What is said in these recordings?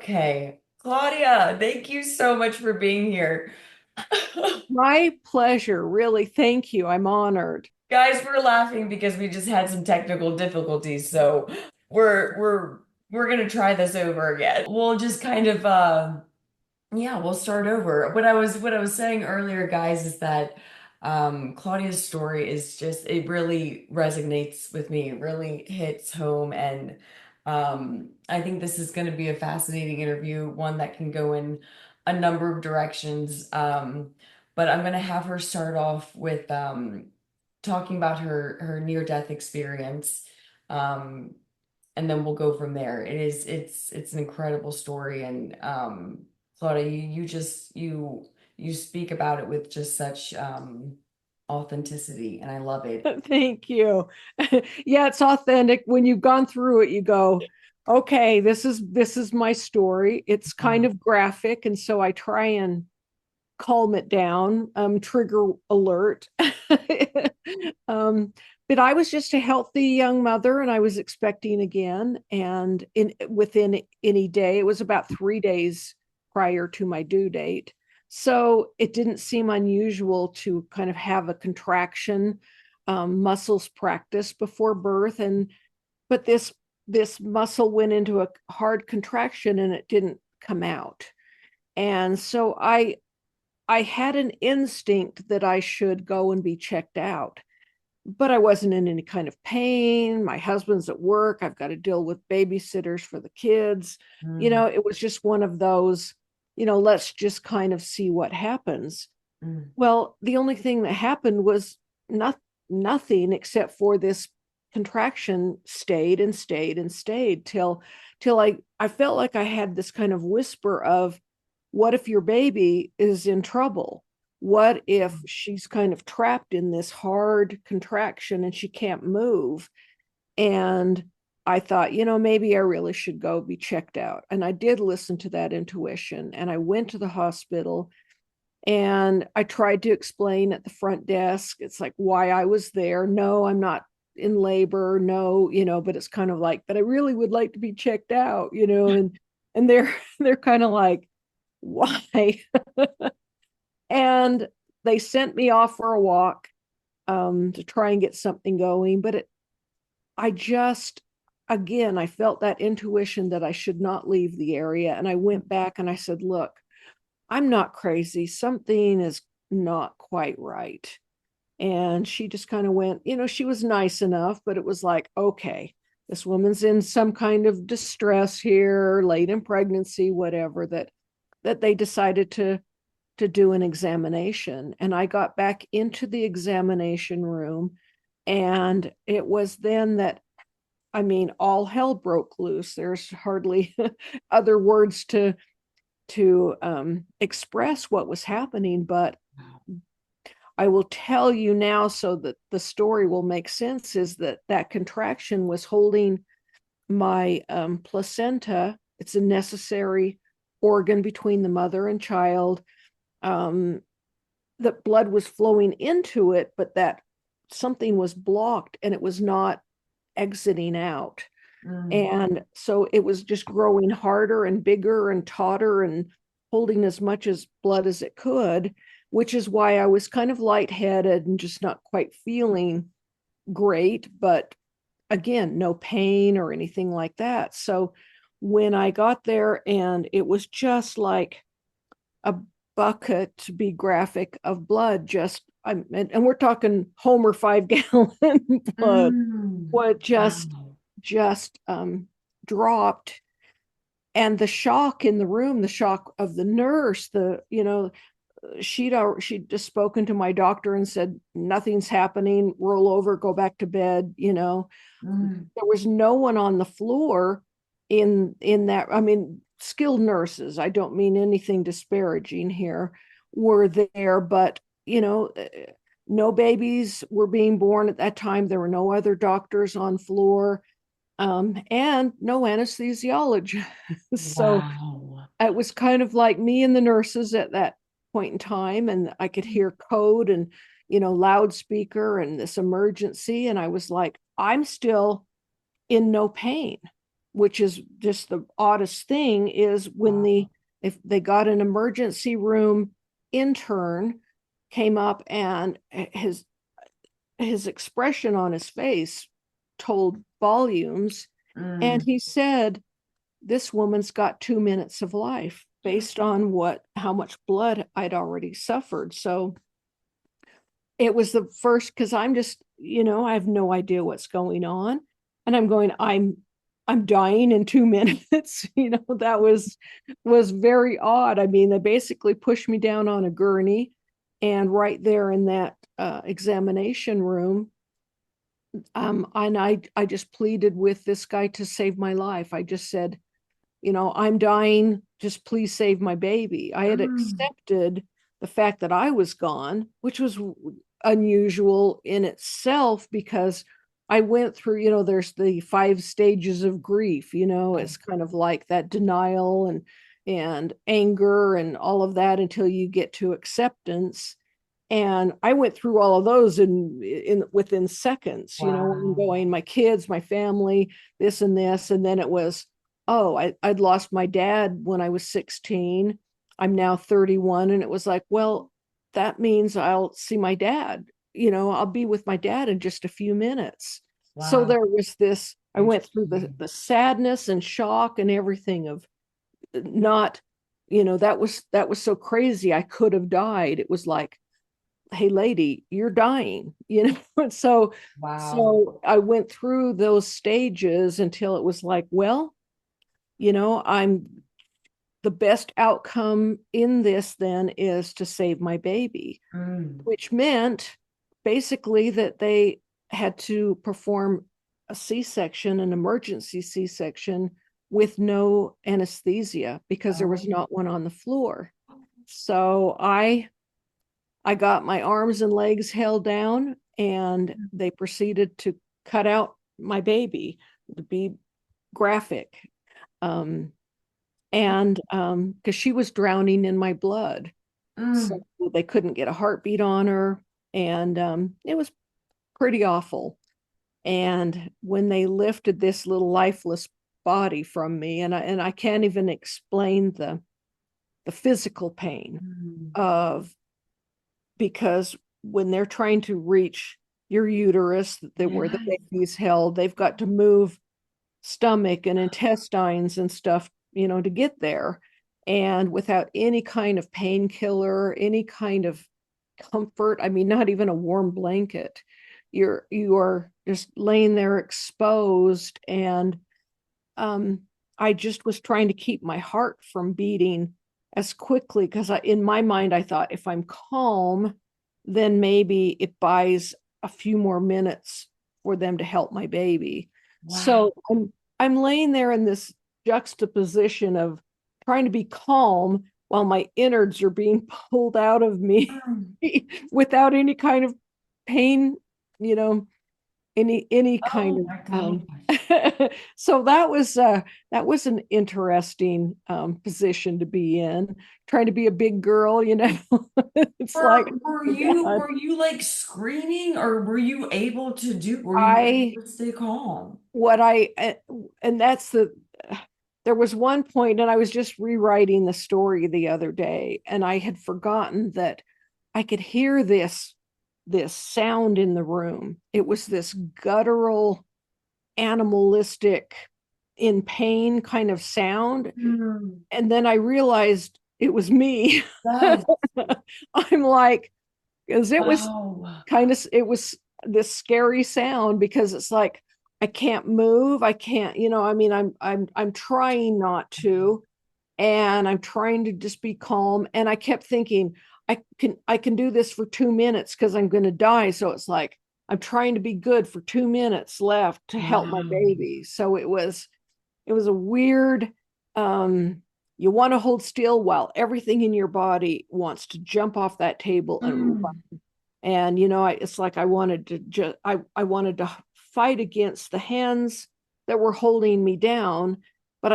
Okay. Claudia, thank you so much for being here. My pleasure, really. Thank you. I'm honored. Guys, we're laughing because we just had some technical difficulties, so we're we're we're gonna try this over again. We'll just kind of yeah, we'll start over. What I was saying earlier, guys, is that Claudia's story is just it really resonates with me. It really hits home, and I think this is going to be a fascinating interview, one that can go in a number of directions. But I'm going to have her start off with talking about her near-death experience. Um, and then we'll go from there. It's an incredible story, and Claudia, you speak about it with just such authenticity, and I love it. Thank you. Yeah, it's authentic. When you've gone through it, you go, okay, this is my story. It's kind of graphic, and so I try and calm it down. Trigger alert. um, but I was just a healthy young mother, and I was expecting again. And within any day, it was about 3 days prior to my due date. So it didn't seem unusual to kind of have a contraction, muscles practice before birth. And but this muscle went into a hard contraction and it didn't come out. And so I had an instinct that I should go and be checked out, but I wasn't in any kind of pain. My husband's at work. I've got to deal with babysitters for the kids. Mm, It was just one of those, let's just kind of see what happens. mm, Well, the only thing that happened was nothing except for this contraction stayed and stayed and stayed till I felt like I had this kind of whisper of, what if your baby is in trouble? What if she's kind of trapped in this hard contraction and she can't move? And I thought, maybe I really should go be checked out. And I did listen to that intuition, and I went to the hospital, and I tried to explain at the front desk, it's like why I was there. No, I'm not in labor. No, but it's kind of like, but I really would like to be checked out, and they're they're kind of like, why? And they sent me off for a walk, to try and get something going. But I just, again, I felt that intuition that I should not leave the area. And I went back and I said, look, I'm not crazy. Something is not quite right. And she just kind of went, she was nice enough, but it was like, okay, this woman's in some kind of distress here, late in pregnancy, whatever, that they decided to do an examination. And I got back into the examination room, and it was then that, I mean, all hell broke loose. There's hardly other words to express what was happening, but I will tell you now so that the story will make sense, is that contraction was holding my placenta. It's a necessary organ between the mother and child. um, that blood was flowing into it, but that something was blocked and it was not exiting out. mm. And so it was just growing harder and bigger and tauter and holding as much as blood as it could, which is why I was kind of lightheaded and just not quite feeling great. But again, no pain or anything like that. So when I got there, and it was just like a bucket, to be graphic, of blood, just and we're talking Homer 5 gallon blood, Mm. what Wow. just dropped. And the shock in the room, the shock of the nurse, she'd just spoken to my doctor and said, nothing's happening, roll over, go back to bed. Mm. There was no one on the floor in that. I mean, skilled nurses, I don't mean anything disparaging here, were there, but no babies were being born at that time. There were no other doctors on floor, and no anesthesiologist. So Wow. it was kind of like me and the nurses at that point in time, and I could hear code and loudspeaker and this emergency, and I was like, I'm still in no pain. which is just the oddest thing, is when Wow. if they got an emergency room intern came up, and his expression on his face told volumes. And Mm. he said, this woman's got 2 minutes of life based on how much blood I'd already suffered. So it was the first, because I'm just, I have no idea what's going on. And I'm dying in 2 minutes. That was very odd. I mean, they basically pushed me down on a gurney, and right there in that examination room, and I just pleaded with this guy to save my life. I just said, I'm dying, just please save my baby. I had Mm. accepted the fact that I was gone, which was unusual in itself, because I went through, there's the 5 stages of grief. It's kind of like that denial and anger and all of that until you get to acceptance. And I went through all of those in within seconds, I'm Wow. going, my kids, my family, this and this. And then it was, oh, I'd lost my dad when I was 16. I'm now 31. And it was like, well, that means I'll see my dad. I'll be with my dad in just a few minutes. So Wow. there was this, I went through Interesting. the sadness and shock and everything of not, that was so crazy. I could have died. It was like, hey lady, you're dying. And Wow. so I went through those stages until it was like, well, I'm the best outcome in this then is to save my baby, Mm. which meant basically that they had to perform a C-section, an emergency C-section, with no anesthesia because there was Oh. not one on the floor. So I got my arms and legs held down, and they proceeded to cut out my baby, to be graphic. Um, and because she was drowning in my blood. So Mm. they couldn't get a heartbeat on her. And it was pretty awful. And when they lifted this little lifeless body from me, and I can't even explain the physical pain Mm. of, because when they're trying to reach your uterus, where the Yes. baby's held, they've got to move stomach and intestines and stuff, to get there. And without any kind of painkiller, any kind of comfort, I mean, not even a warm blanket, you are just laying there exposed. And um, I just was trying to keep my heart from beating as quickly, because in my mind, I thought if I'm calm, then maybe it buys a few more minutes for them to help my baby. Wow. So I'm laying there in this juxtaposition of trying to be calm while my innards are being pulled out of me Mm. without any kind of pain, you know, any kind Oh of my gosh. so that was an interesting position to be in, trying to be a big girl. It's like, Were oh you God. were you like screaming, or were you I able to stay calm? what I and that's the There was one point, and I was just rewriting the story the other day, and I had forgotten that I could hear this sound in the room. It was this guttural, animalistic, in pain kind of sound. Mm. And then I realized it was me. Yes. I'm like, because Wow. it was this scary sound, because it's like I can't move. I can't, I mean, I'm trying not to, and I'm trying to just be calm. And I kept thinking, I can do this for 2 minutes because I'm going to die. So it's like I'm trying to be good for 2 minutes left to help my Wow. baby. So it was a weird, um you want to hold still while everything in your body wants to jump off that table and Mm. it's like I wanted to just I wanted to fight against the hands that were holding me down, but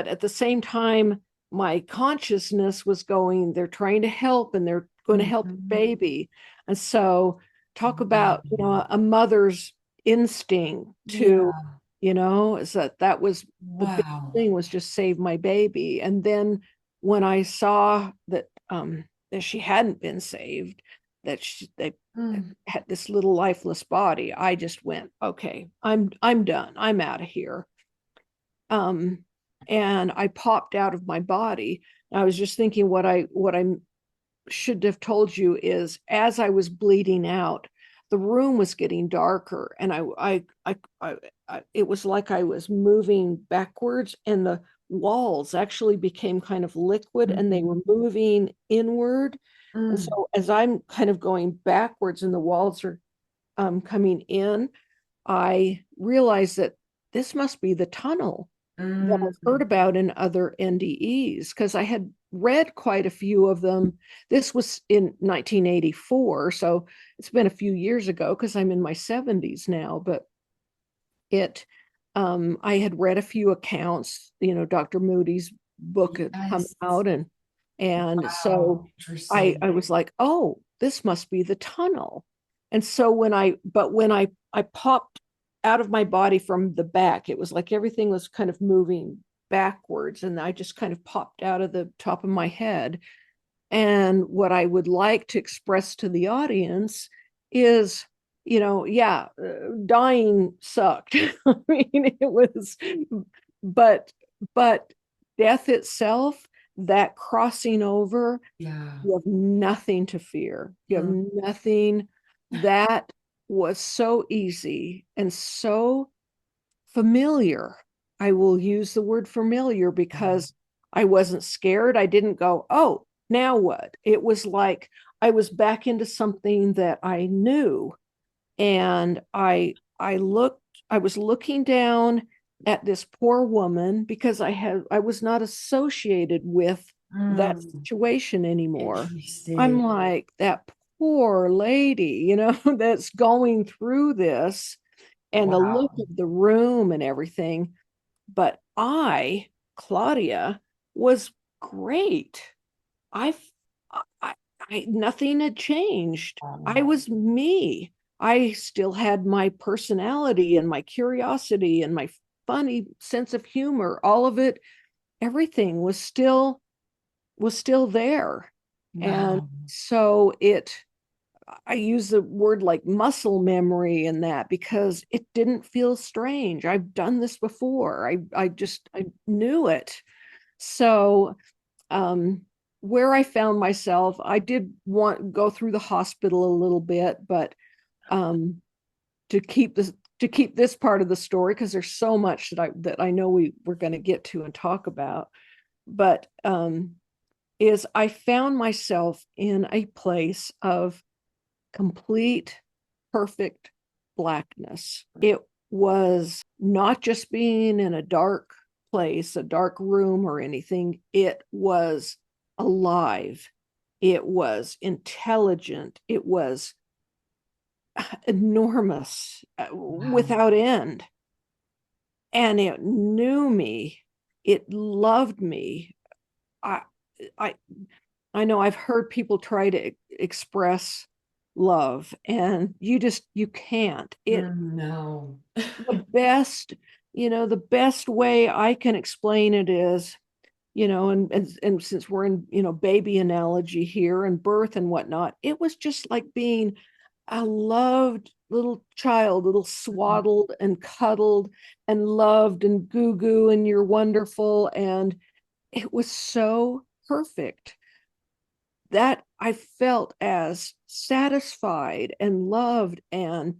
at the same time my consciousness was going, they're trying to help, and they're going to help the Mhm. baby. And so talk Wow. about a mother's instinct to Yeah. is that was the big Wow. thing, was just save my baby. And then when I saw that she hadn't been saved, that they Mm, had this little lifeless body, I just went, okay, I'm done, I'm out of here. um and I popped out of my body. I was just thinking, what I should have told you is, as I was bleeding out, the room was getting darker, and it was like I was moving backwards, and the walls actually became kind of liquid, and they mm, were moving inward. And mm, so as I'm kind of going backwards and the walls are coming in, I realized that this must be the tunnel that I've heard mm. about in other NDEs, because I had read quite a few of them. This was in 1984, so it's been a few years ago because I'm in my 70s now. But it, I had read a few accounts. Dr. Moody's book had come Yes. out, and so Wow. I Interesting. was like, oh, this must be the tunnel. And so when I popped out of my body from the back, it was like everything was kind of moving backwards, and I just kind of popped out of the top of my head. And what I would like to express to the audience is, yeah, dying sucked. I mean, it was, but, but death itself, that crossing over, Yeah. you have nothing to fear. You have Mm. nothing. That was so easy and so familiar. I will use the word familiar Yeah. because I wasn't scared. I didn't go, oh, now what? It was like I was back into something that I knew. And I was looking down at this poor woman because I was not associated with that Mm. situation anymore. I'm Interesting. like, that poor lady, that's going through this, and the look Wow. of the room and everything. But Claudia, was great. I, I, nothing had changed. I Um, was me. I still had my personality and my curiosity and my funny sense of humor. All of it, everything was still there. And wow. so I use the word like muscle memory in that, because it didn't feel strange. I've done this before. I knew it. So um where I found myself, I did want go through the hospital a little bit, but um to keep this part of the story, because there's so much that I know we're going to get to and talk about. But is I found myself in a place of complete, perfect blackness. It was not just being in a dark place, a dark room or anything. It was alive. It was intelligent. It was enormous, Wow. without end. And it knew me. It loved me. I, I, I know I've heard people try to express love, and you can't. No. The best, the best way I can explain it is, and since we're in, baby analogy here and birth and whatnot, it was just like being a loved little child, little swaddled and cuddled and loved and goo goo, and you're wonderful. And it was so perfect that I felt as satisfied and loved and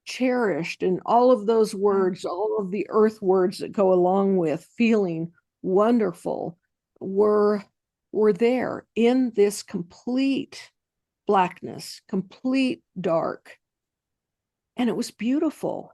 cherished, and all of those words, all of the earth words that go along with feeling wonderful, were were there in this complete blackness, complete dark. And it was beautiful.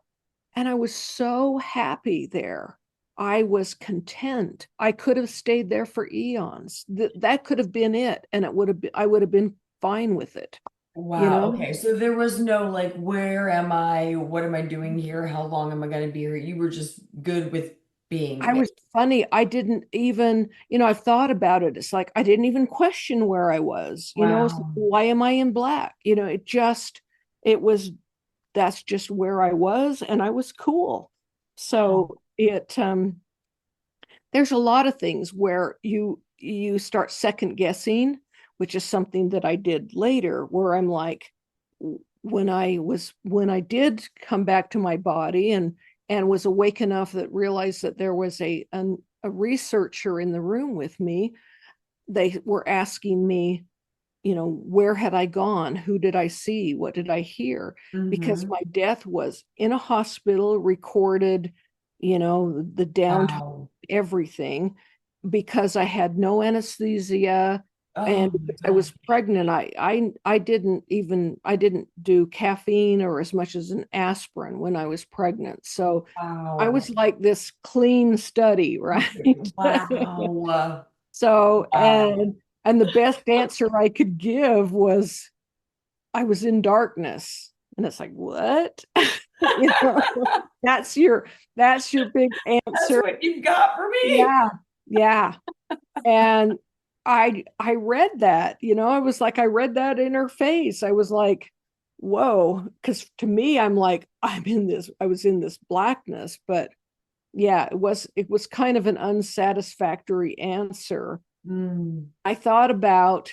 And I was so happy there. I was content. I could have stayed there for eons. That could have been it. And I would have been fine with it, you Wow. know? Okay. So there was no like, where am I? What am I doing here? How long am I going to be here? You were just good with being I there. was funny. I didn't even, I've thought about it. It's like I didn't even question where I was. It's like, Wow. why am I in black? It was, that's just where I was, and I was cool. So it there's a lot of things where you start second guessing, which is something that I did later, where I'm like, when I did come back to my body and was awake enough that realized that there was a researcher in the room with me, they were asking me, where had I gone? Who did I see? What did I hear? Because Mm-hmm. my death was in a hospital, recorded, the downtime, Wow. everything, because I had no anesthesia and Oh my I God. was pregnant. I didn't do caffeine or as much as an aspirin when I was pregnant. So I Wow. was like this clean study, right? Wow. So, Wow. and the best answer I could give was I was in darkness. And it's like, what? you know, that's your that's your big That's answer. what you've got for me. Yeah. Yeah. And I read that, I was like, I read that in her face. I was like, whoa. Because to me, I'm like, I was in this blackness, but yeah, it was kind of an unsatisfactory answer. Mm, I thought about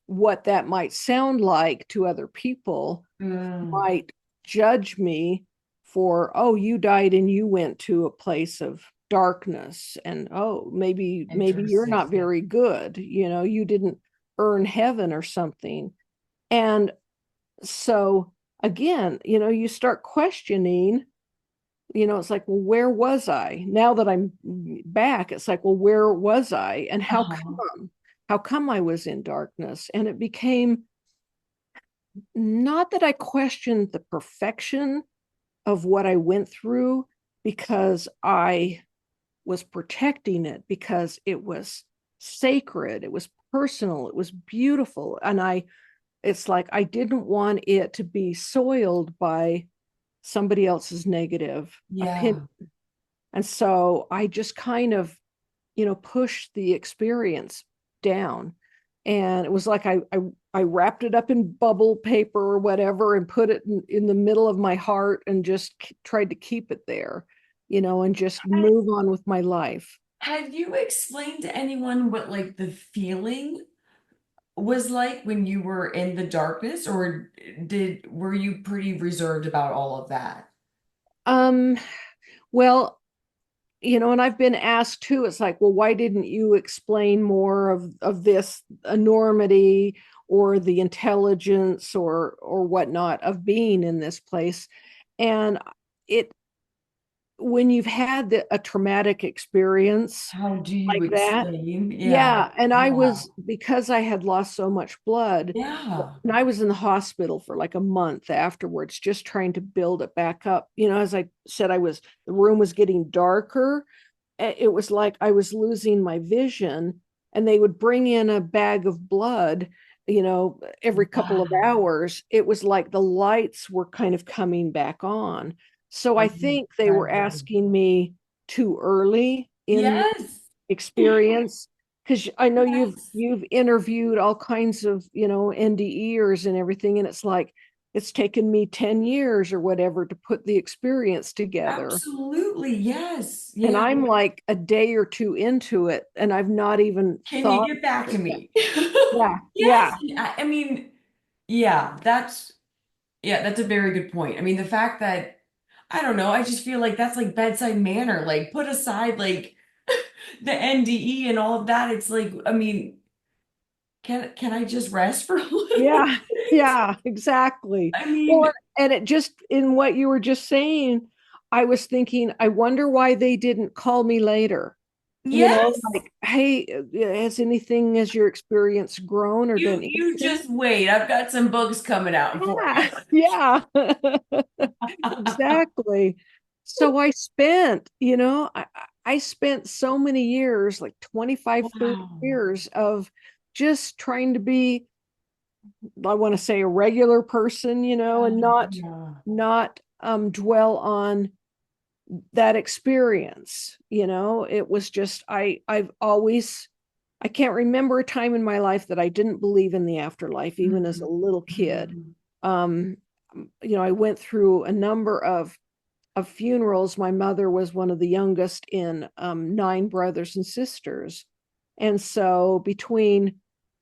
what that might sound like to other people, mm. might judge me for, oh, you died and you went to a place of darkness, and oh, maybe you're Interesting. not very good, you didn't earn heaven or something. And so again, you start questioning, it's like, well, where was I? Now that I'm back, it's like, well, where was I? And Uh-huh. how come I was in darkness? And it became not that I questioned the perfection of what I went through, because I was protecting it, because it was sacred, it was personal, it was beautiful. And it's like I didn't want it to be soiled by somebody else's negative opinion. Yeah. And so I just kind of, pushed the experience down. And it was like I wrapped it up in bubble paper or whatever and put it in the middle of my heart and just tried to keep it there, and just move on with my life. Have you explained to anyone what like the feeling was like when you were in the darkness, or were you pretty reserved about all of that? Um, well, and I've been asked too, it's like, well, why didn't you explain more of this enormity or the intelligence or whatnot of being in this place? And it when you've had a traumatic experience How do you like that, explain? Yeah. yeah. And I Yeah. was, because I had lost so much blood, Yeah. and I was in the hospital for like a month afterwards, just trying to build it back up. As I said, the room was getting darker. It was like I was losing my vision, and they would bring in a bag of blood, every couple of Wow. hours. It was like the lights were kind of coming back on. So I think they were Incredible. asking me too early in Yes. experience, because I know Yes. you've interviewed all kinds of, NDEers and everything, and it's like it's taken me 10 years or whatever to put the experience together. Absolutely. Yes. And Yeah. I'm like a day or two into it, and I've not even Can you thought get back of to it yet. me? Yeah, Yes. yeah, I mean, yeah, that's a very good point. I mean, the fact that I don't know, I just feel like that's like bedside manner. Like put aside like the NDE and all of that. It's like, I mean, can I just rest for a little yeah, bit? yeah, exactly. I Well, mean, and it just, in what you were just saying, I was thinking, I wonder why they didn't call me later. yes. Like, hey, has your experience grown or done You anything? just wait. I've got some books coming out for you. Yeah, yeah, exactly. So I spent so many years, like 25, 30 Wow. years of just trying to be, I want to say, a regular person, and Yeah. not dwell on that experience. It was just, I can't remember a time in my life that I didn't believe in the afterlife, even as a Mhm. little kid. Mhm. Um, I went through a number of of funerals. My mother was one of the youngest in 9 brothers and sisters. And so between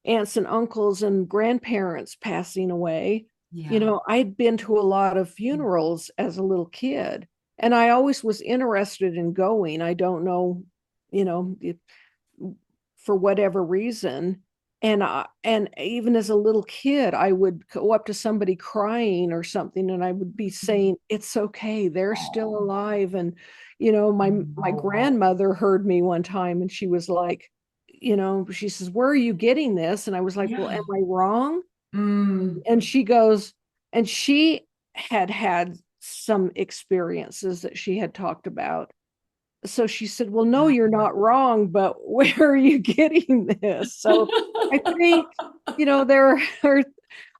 aunts and uncles and grandparents passing away, Yeah. I'd been to a lot of funerals as a little kid. And I always was interested in going. I don't know, you know, for whatever reason. And even as a little kid, I would go up to somebody crying or something, and I would be saying, "It's okay, they're still Oh, alive." And my wow. grandmother heard me one time, and she was like, she says, "Where are you getting this?" And I was like, "Well, am Yeah. I wrong?" Mm. And she goes, and she had had some experiences that she had talked about. So she said, "Well, no, you're not wrong, but where are you getting this?" So I think, there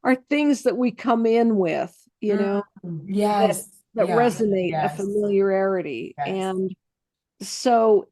are things that we come in with, Mm. that Yes. that Yeah. resonate, a Yes. familiarity. Yes. And so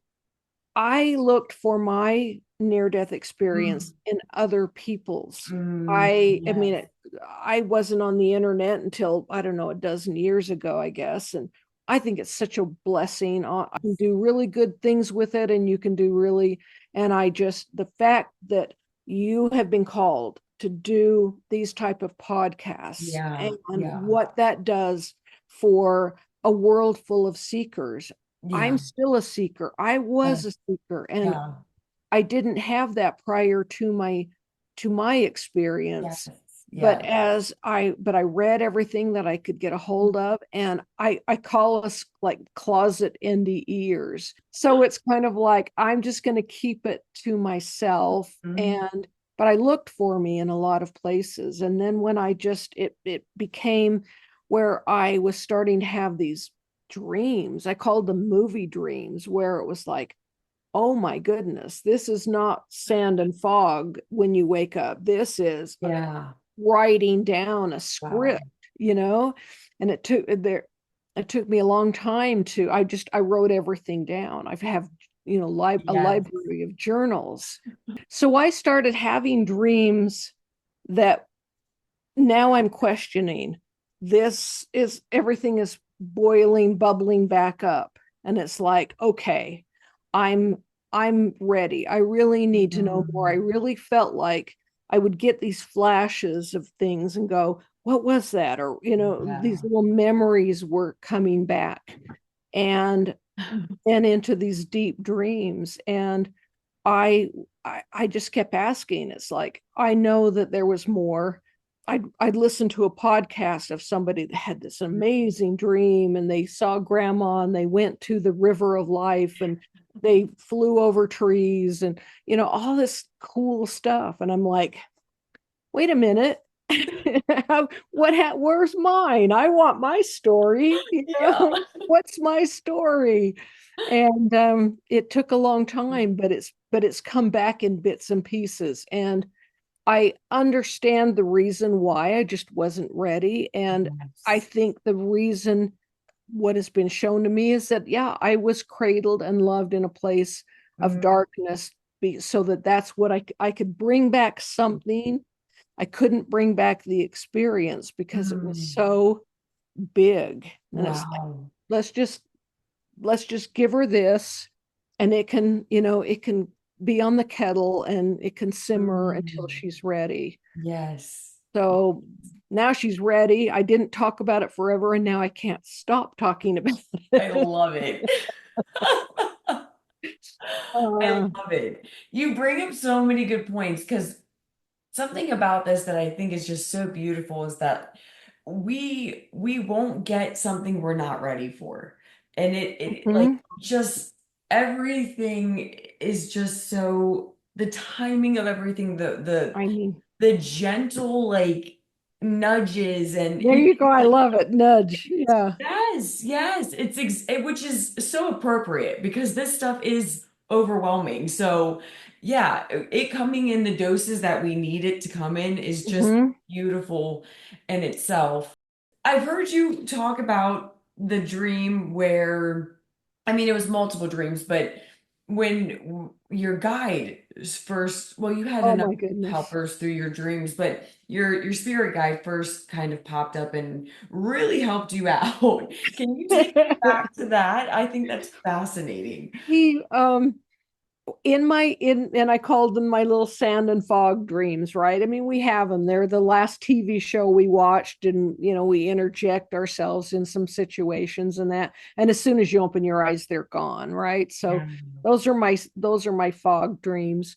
I looked for my near-death experience Mm. in other people's. Mm. I mean, Yes. I wasn't on the internet until, I don't know, a dozen years ago, I guess. And I think it's such a blessing. I can do really good things with it, and you can do really, and the fact that you have been called to do these type of podcasts Yeah. and Yeah. what that does for a world full of seekers. I'm Yeah. still a seeker. I Yeah. was a seeker, and Yeah. I didn't have that prior to my Yes. experience. But Yes. I read everything that I could get a hold of, and I call us like closet indie ears. So it's kind of like I'm just going to keep it to myself. Mm. And but I looked for me in a lot of places, and then when I just it became where I was starting to have these dreams. I called them movie dreams, where it was like, oh my goodness, this is not sand and fog when you wake up. This is Yeah. writing down a Wow. script, you know? And it took me a long time to, I wrote everything down. I have, a Yes. library of journals. So I started having dreams that now I'm questioning. This is everything is boiling, bubbling back up. And it's like, okay, I'm I'm ready. I really need to know more. I Mm. really felt like I would get these flashes of things and go, what was that? Or, these Yeah. little memories were coming back, and then into these deep dreams. And I, I just kept asking. It's like, I know that there was more. I'd listened to a podcast of somebody that had this amazing dream, and they saw grandma, and they went to the river of life, and they flew over trees, and all this cool stuff. And I'm like, wait a minute. Where's mine? I want my story. Yeah. What's my story? And it took a long time, but it's come back in bits and pieces. And I understand the reason why. I just wasn't ready. And I Yes. think the reason, what has been shown to me, is that, yeah, I was cradled and loved in a place of Mm. darkness, so that's what I could bring back something. I couldn't bring back the experience because it was Mm. so big. And it's like, Wow. let's just give her this, and it can be on the kettle, and it can simmer until Mm. she's ready. Yes. So now she's ready. I didn't talk about it forever, and now I can't stop talking about I it. love it. I uh, love it. You bring up so many good points because something about this that I think is just so beautiful is that we won't get something we're not ready for. And it like mhm. just everything is just so the timing of everything, I mean, the gentle like nudges and there you go. I love it. Nudge. Yeah. yes, yes, which is so appropriate because this stuff is overwhelming. So, yeah, it coming in the doses that we need it to come in is just Hmm. beautiful in itself. I've heard you talk about the dream where, I mean, it was multiple dreams, but when your guide first, well, you had Oh enough my goodness. helpers through your dreams, but your spirit guide first kind of popped up and really helped you out. Can you take me back to that? I think that's fascinating. He in my in and I called them my little sand and fog dreams, right? I mean, we have them. They're the last TV show we watched, and we interject ourselves in some situations and that. And as soon as you open your eyes, they're gone, right? So Yeah. those are my fog dreams.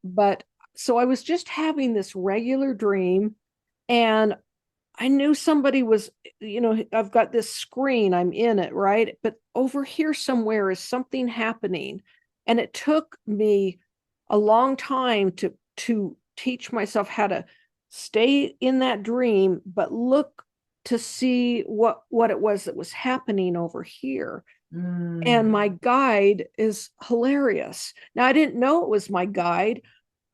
But so I was just having this regular dream, and I knew somebody was, I've got this screen, I'm in it, right? But over here somewhere is something happening. And it took me a long time to teach myself how to stay in that dream, but look to see what it was that was happening over here. And Mm. my guide is hilarious. Now, I didn't know it was my guide.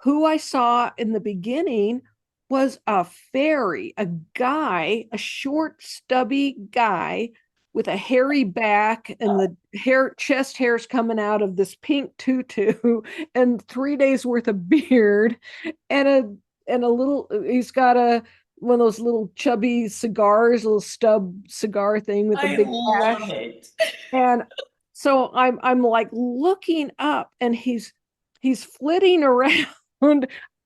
Who I saw in the beginning was a fairy, a guy, a short, stubby guy with a hairy back and the chest hairs coming out of this pink tutu and 3 days worth of beard and a little, he's got a one of those little chubby cigars, little stub cigar thing with a I big love ash. it. And so I'm like looking up, and he's flitting around.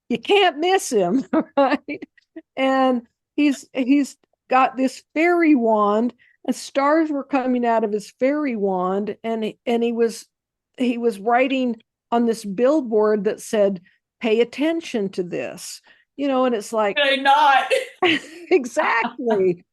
You can't miss him, right? And he's got this fairy wand, and stars were coming out of his fairy wand, and he was writing on this billboard that said, "Pay attention to this." And it's like, Did I not? exactly.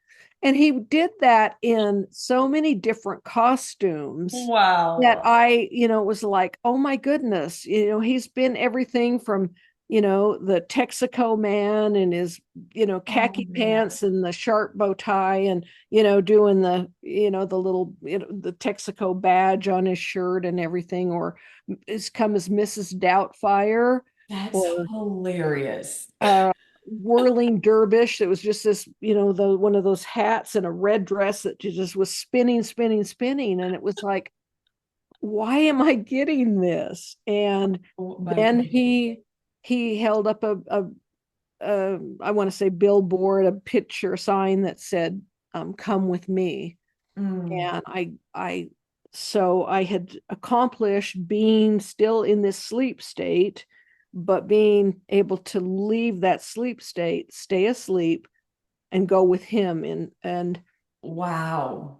And he did that in so many different costumes that Wow. was like, oh my goodness, he's been everything from, the Texaco man and his, Oh khaki man. pants and the sharp bow tie and, doing the little, the Texaco badge on his shirt and everything, or has come as Mrs. Doubtfire, That's or hilarious. uh, whirling dervish that was just this, the one of those hats and a red dress that just was spinning, spinning, spinning. And it was like, why am I getting this? And Oh my then goodness. he held up a I want to say billboard, a picture sign that said, come with me. Mm. And I had accomplished being still in this sleep state, but being able to leave that sleep state, stay asleep, and go with him. And Wow.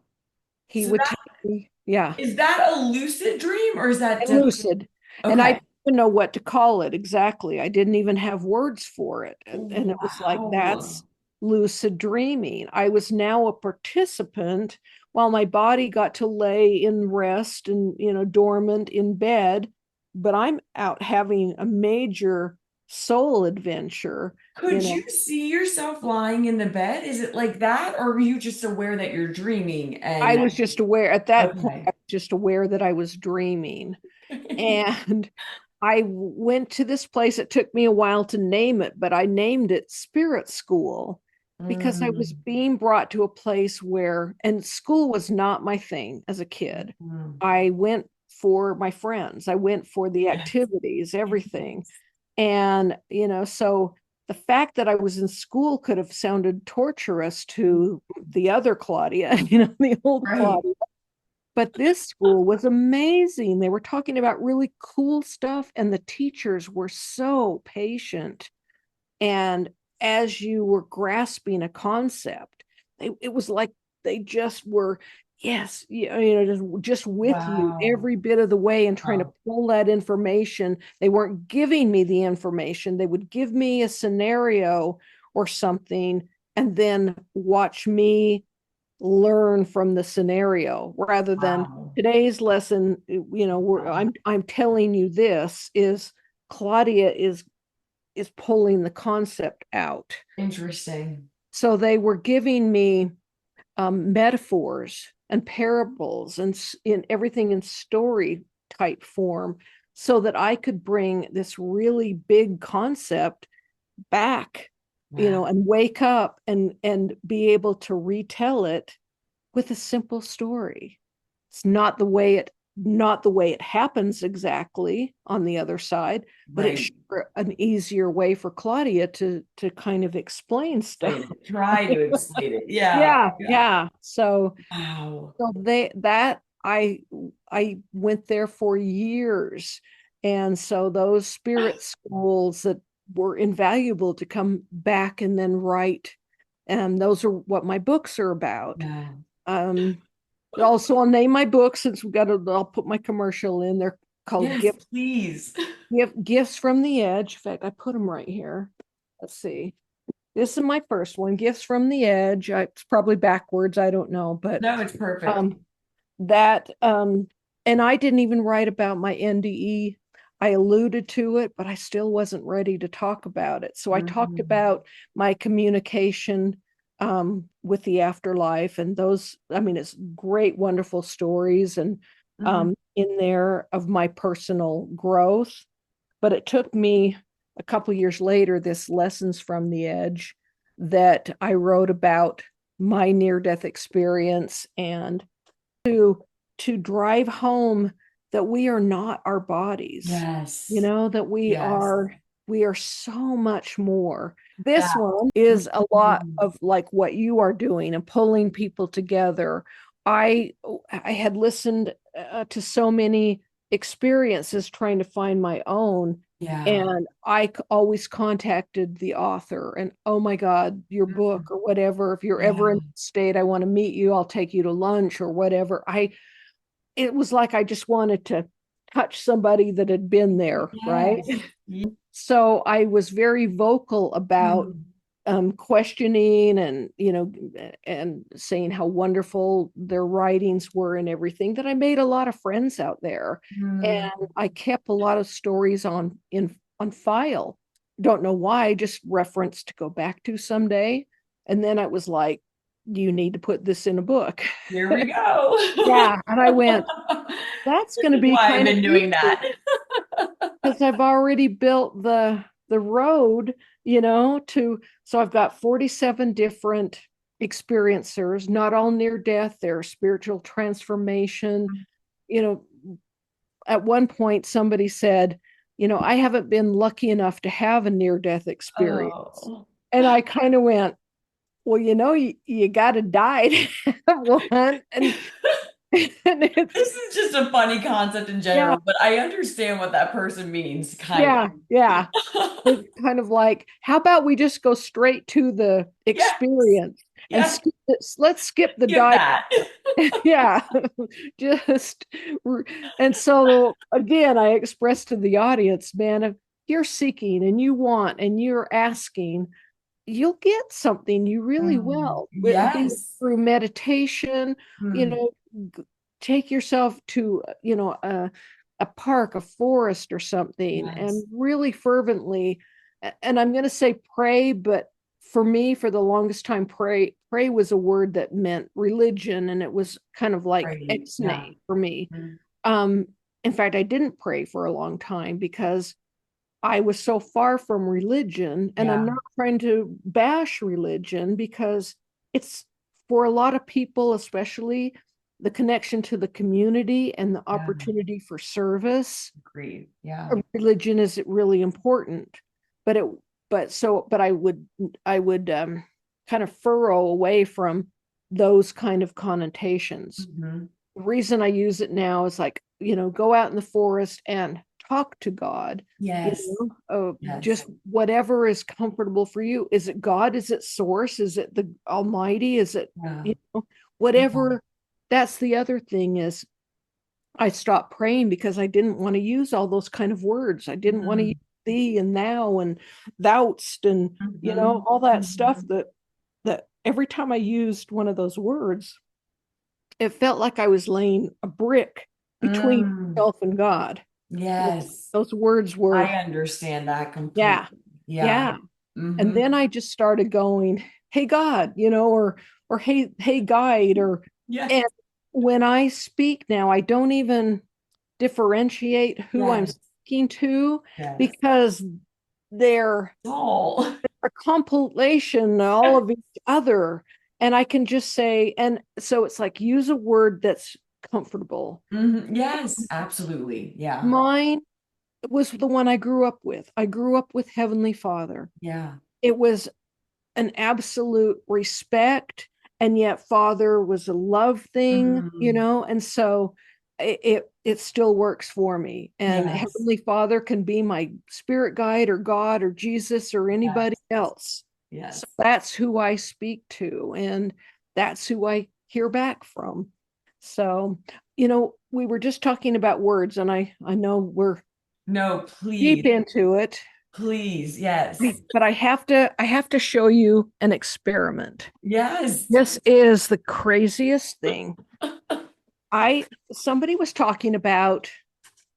he So would that take me, yeah, is that a lucid dream or is that and definitely lucid. And I okay? didn't even know what to call it exactly. I didn't even have words for it. And it was like, Wow. that's lucid dreaming. I was now a participant while my body got to lay in rest and, dormant in bed. But I'm out having a major soul adventure, you Could know. you see yourself lying in the bed? Is it like that, or are you just aware that you're dreaming I and was just aware at that point, I okay. was just aware that I was dreaming. And I went to this place. It took me a while to name it, but I named it Spirit School because I was Mm, being brought to a place where, and school was not my thing as a kid. mm. I went for my friends, I went for the Yes. activities, everything. And, so the fact that I was in school could have sounded torturous to the other Claudia, the old Right. Claudia. But this school was amazing. They were talking about really cool stuff, and the teachers were so patient. And as you were grasping a concept, it was like they just were, yes, just with you Wow. every bit of the way and trying to Wow. pull that information. They weren't giving me the information, they would give me a scenario or something, and then watch me learn from the scenario rather than Wow. today's lesson. Wow. I'm telling you, this is Claudia is pulling the concept out. Interesting. So they were giving me metaphors and parables and in everything in story type form, so that I could bring this really big concept back, Wow. and wake up and be able to retell it with a simple story. It's not the way it not the way it happens exactly on the other side, but it's Right. sure an easier way for Claudia to kind of explain stuff. Explain it. Try to explain it. Yeah. Yeah, Yeah. yeah. So Wow. so they that I went there for years. And so those spirit schools that were invaluable to come back and then write, and those are what my books are about. Yeah. Um, also, I'll name my books since I'll put my commercial in. They're called Yes, please. Gifts from the Edge. In fact, I put them right here. Let's see. This is my first one, Gifts from the Edge. It's probably backwards. I don't know, but No, it's perfect. um, that and I didn't even write about my NDE. I alluded to it, but I still wasn't ready to talk about it. So I talked Mhm. about my communication with the afterlife, and those, I mean, it's great, wonderful stories and Mhm. in there of my personal growth. But it took me a couple years later, this Lessons from the Edge, that I wrote about my near-death experience and to drive home that we are not our bodies, Yes. that Yes. we are so much more. This That. one is a lot Mhm. of like what you are doing and pulling people together. I had listened to so many experiences trying to find my own, Yeah. and always contacted the author and, oh my God, your book or whatever. If you're ever in Yeah. the state, I want to meet you. I'll take you to lunch or whatever. It was like I just wanted to touch somebody that had been there, right? Yes. Yeah. So I was very vocal about Mm. questioning and and saying how wonderful their writings were and everything, that I made a lot of friends out there, Mm. and I kept a lot of stories on file. Don't know why, just reference to go back to someday. And then I was like, you need to put this in a book. Here we go. Yeah, and I went, that's This going to is be why I've kind of been doing easy that. because I've already built the road, to so I've got 47 different experiencers, not all near death, they're spiritual transformation. You know, at one point somebody said, I haven't been lucky enough to have a near death experience. Oh. And I kind of went, well, you got to die to have one. And it's, This is just a funny concept in yeah, general, but I understand what that person means, kind yeah, yeah. of. It's kind of like, how about we just go straight to the Yes. experience and Yes. let's skip the Give diet. that. Yeah, just and so again, I expressed to the audience, man, if you're seeking and you want and you're asking, you'll get something. You really Mm. will. Be it Yes. through meditation, you Mm. know, take yourself to, a park, a forest or something, and Yes. really fervently, and I'm going to say pray, but for me, for the longest time, pray was a word that meant religion, and it was kind of like Right. Yeah. ex-nay for me. Mm. Um, in fact, I didn't pray for a long time because I was so far from religion, and I'm Yeah. not trying to bash religion because it's for a lot of people, especially the connection to the community and the Yeah. opportunity for service. Agreed. Yeah. Religion is really important, but I would kind of furrow away from those kind of connotations. Hmm. The reason I use it now is like, go out in the forest and talk to God, Yes. just Yes. whatever is comfortable for you. Is it God? Is it source? Is it the Almighty? Is it, Yeah. Yeah. whatever? That's the other thing is I stopped praying because I didn't want to use all those kind of words. I didn't want to use Mm. thee and thou and thou'st and, Hmm. all that stuff Hmm. that every time I used one of those words, it felt like I was laying a brick between Mm. myself and God. Yes. Those words I were, understand that yeah, completely. Yeah. yeah. And Hmm. then I just started going, hey God, or hey guide, Yes. and when I speak now, I don't even differentiate who I'm Yes. speaking to Yes. because they're All. a compilation all of each other. And I can just say, and so it's like use a word that's comfortable. Yes, absolutely. Yeah. Mine was the one I grew up with. I grew up with Heavenly Father. Yeah. It was an absolute respect, and yet Father was a love thing, Mm, and so it still works for me. And yes. Heavenly Father can be my spirit guide or God or Jesus or anybody Yes. else. So Yes. that's who I speak to, and that's who I hear back from. So, we were just talking about words, and I know we're No, deep please. into it, Please. Yes. but I have to show you an experiment. Yes. This is the craziest thing. I Somebody was talking about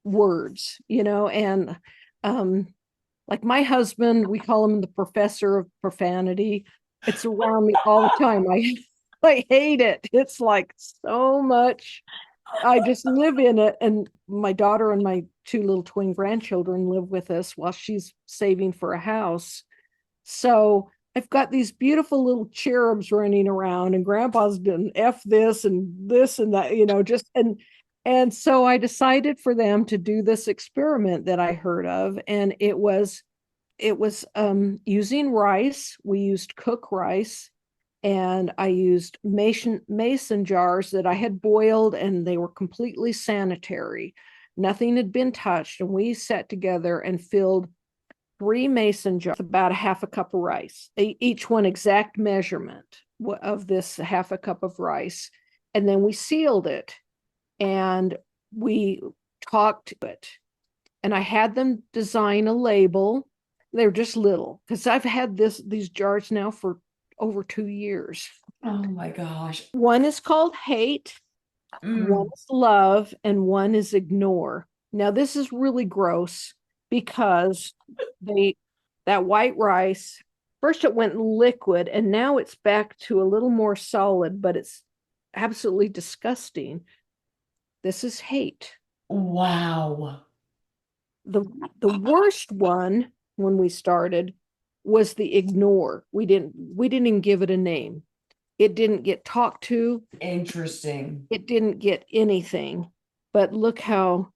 words, and um like my husband, we call him the professor of profanity. It's around me all the time. I hate it. It's like so much. I just live in it. And my daughter and my two little twin grandchildren live with us while she's saving for a house. So I've got these beautiful little cherubs running around, and grandpa's done F this and that, just and so I decided for them to do this experiment that I heard of. And it was using rice. We used cook rice, and I used mason jars that I had boiled, and they were completely sanitary. Nothing had been touched, and we sat together and filled three mason jars, about a half a cup of rice, each one exact measurement of this half a cup of rice. And then we sealed it, and we talked to it. And I had them design a label. They were just little, because I've had these jars now for over 2 years. Oh my gosh. One is called hate, one Mm. is love, and one is ignore. Now, this is really gross because they that white rice, first it went liquid, and now it's back to a little more solid, but it's absolutely disgusting. This is hate. Wow. The the worst one when we started was the ignore. We didn't even give it a name. It didn't get talked to. Interesting. It didn't get anything. But look how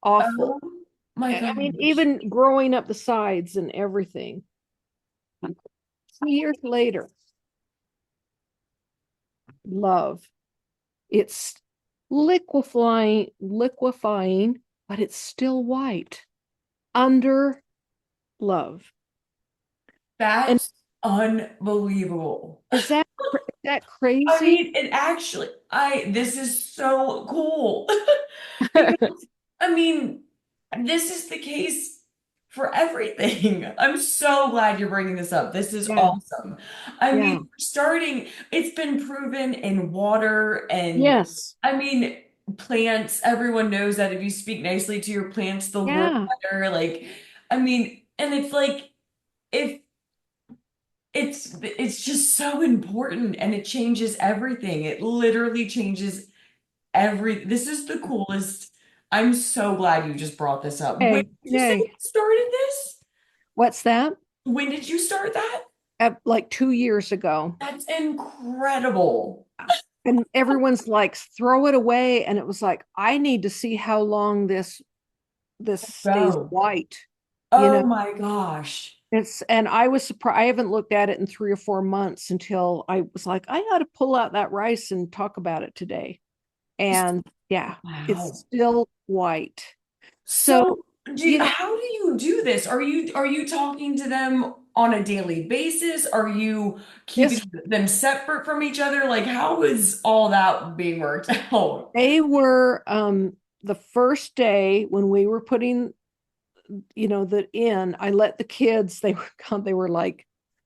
awful. Oh my I mean, gosh. even growing up the sides and everything. 2 years later, love. It's liquefying, but it's still white under love. And That's unbelievable. is that I crazy? mean, it actually, this is so cool. Because, I mean, this is the case for everything. I'm so glad you're bringing this up. This is Yeah, awesome. I yeah. mean, it's been proven in water and, Yes. I mean, plants. Everyone knows that if you speak nicely to your plants, they'll grow Yeah. better. Like, I mean, and it's like, if it's just so important and it changes everything. It literally changes this is the coolest. I'm so glad you just brought this up. When Hey, did you say you yay. started this? What's that? When did you start that? Like 2 years ago. That's incredible. And everyone's like, throw it away. And it was like, I need to see how long this stays Go. white. You know, Oh my gosh. and I was surprised. I haven't looked at it in 3 or 4 months until I was like, I ought to pull out that rice and talk about it today. And yeah, it's Wow. still white. So, So, you know, how do you do this? Are you talking to them on a daily basis? Are you this keeping them separate from each other? Like, how is all that being worked out? they were the first day when we were putting, the in, I let the kids, they were like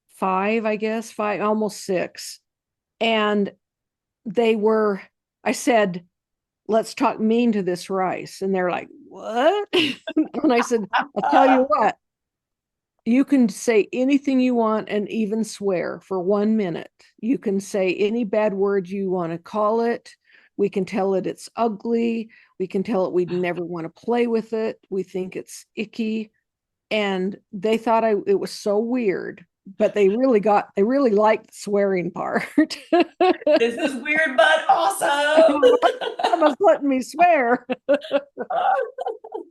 5, I guess, 5, almost 6. And they were, I said, let's talk mean to this rice. And they're like, what? And I said, I'll tell you what, you can say anything you want and even swear for 1 minute. You can say any bad word you want to call it. We can tell it it's ugly. We can tell it we'd never want to play with it. We think it's icky. And they thought it was so weird. but they really liked the swearing part. This is weird, but awesome. Mama's letting me swear.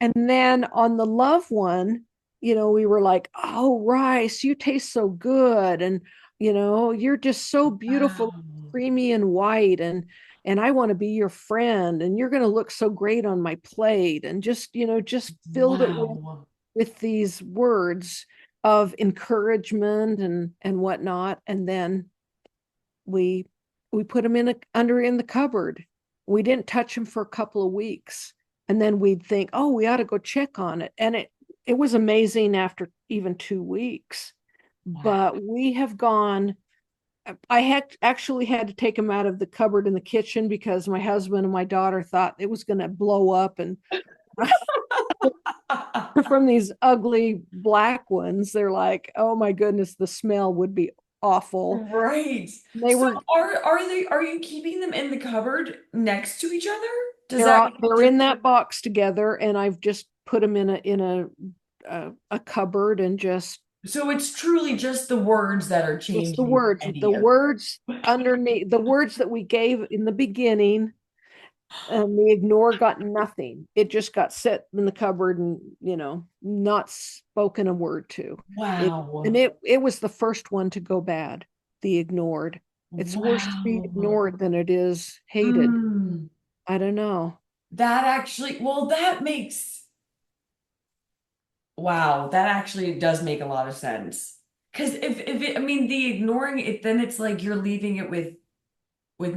And then on the love one, we were like, oh, Rice, you taste so good. And, you're just so beautiful, Wow. creamy and white. And I want to be your friend. And you're going to look so great on my plate. And just filled it Wow. with these words of encouragement and whatnot. And then we we put them in the cupboard. We didn't touch them for a couple of weeks, and then we'd think, oh, we ought to go check on it, and it was amazing after even 2 weeks. Wow. But we have gone. I had actually had to take them out of the cupboard in the kitchen because my husband and my daughter thought it was going to blow up, and from these ugly black ones, they're like, oh my goodness, the smell would be awful. Right. They So were are you keeping them in the cupboard next to each other? Does they're that all make a they're in difference? that box together, and I've just put them in a cupboard, and So it's truly just the words that are just the changing words, the idea. underneath, the words that we gave in the beginning. And the ignore got nothing. It just got set in the cupboard and not spoken a word to it. And Wow. it was the first one to go bad. The ignored. It's worse to be Wow. ignored than it is hated. Mm. I don't know. That actually, well, that makes, wow, that actually does make a lot of sense. Because if it, I mean, the ignoring it, then it's like you're leaving it with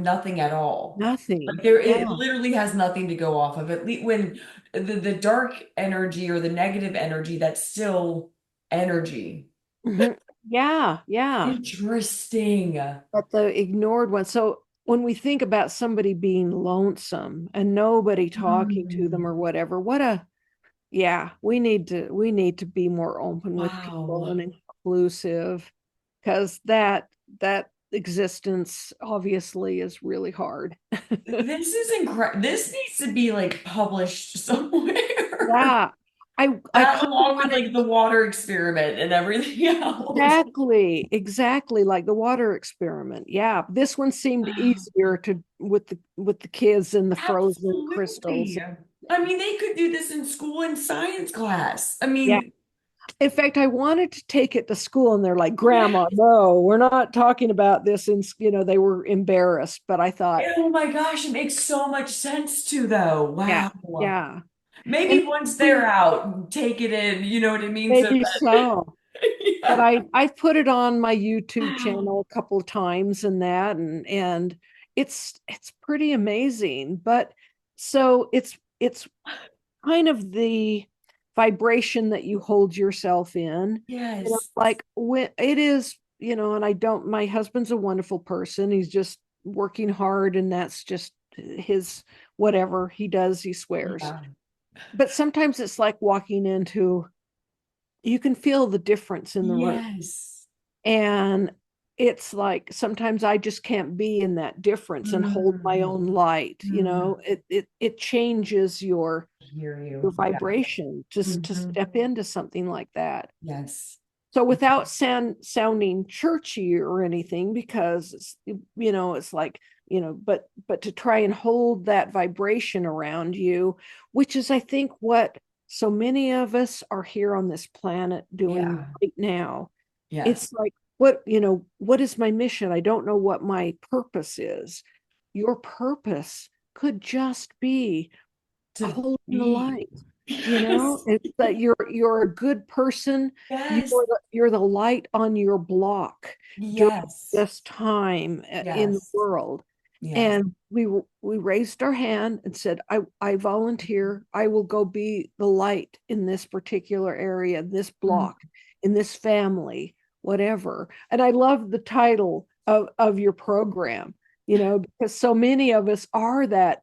nothing at all. Like Nothing. there, it Yeah. literally has nothing to go off of. At least when the dark energy or the negative energy, that's still energy. Mhm. Yeah, yeah. Interesting. But the ignored one. So when we think about somebody being lonesome and nobody talking to them Hmm. or whatever, yeah, we need to be more open with people Wow. and inclusive, because that existence obviously is really hard. This is incredible. This needs to be like published somewhere. Yeah. I That kind of along with wanted like the water experiment and everything else. exactly like the water experiment. Yeah, this one seemed Wow. easier to with the kids and the frozen crystals. Absolutely. I mean, they could do this in school in science class. I Yeah. mean, In fact, I wanted to take it to school, and they're like, Grandma, yes. no, we're not talking about this. And, they were embarrassed, but I thought, Oh my gosh, it makes so much sense too, though. yeah, Wow. yeah. And Maybe once they're out, take it in, you know what I mean? So maybe that, so. But yeah. I've put it on my YouTube Wow. channel a couple of times and that, and it's pretty amazing. But so it's kind of the vibration that you hold yourself in. Yes. Like when it is, and I don't, my husband's a wonderful person. He's just working hard, and that's just his whatever he does, he swears. Yeah. But sometimes it's like walking into, you can feel the difference in the room. Yes. And it's like sometimes I just can't be in that difference and hold my Mm. own light. Mm. It changes your I hear you. Yeah. vibration just to Hmm. step into something like that. Yes. So without sounding churchy or anything, because it's like, but to try and hold that vibration around you, which is, I think, what so many of us are here on this planet doing Yeah. right now. Yes. It's like, what is my mission? I don't know what my purpose is. Your purpose could just be To holding the be. light. Yes. It's that you're a good person. Yes. You're the light on your block during Yes. this time in the Yes. world. Yes. And we raised our hand and said, I volunteer. I will go be the light in this particular area, this Mm. block, in this family, whatever. And I love the title of your program, because so many of us are that,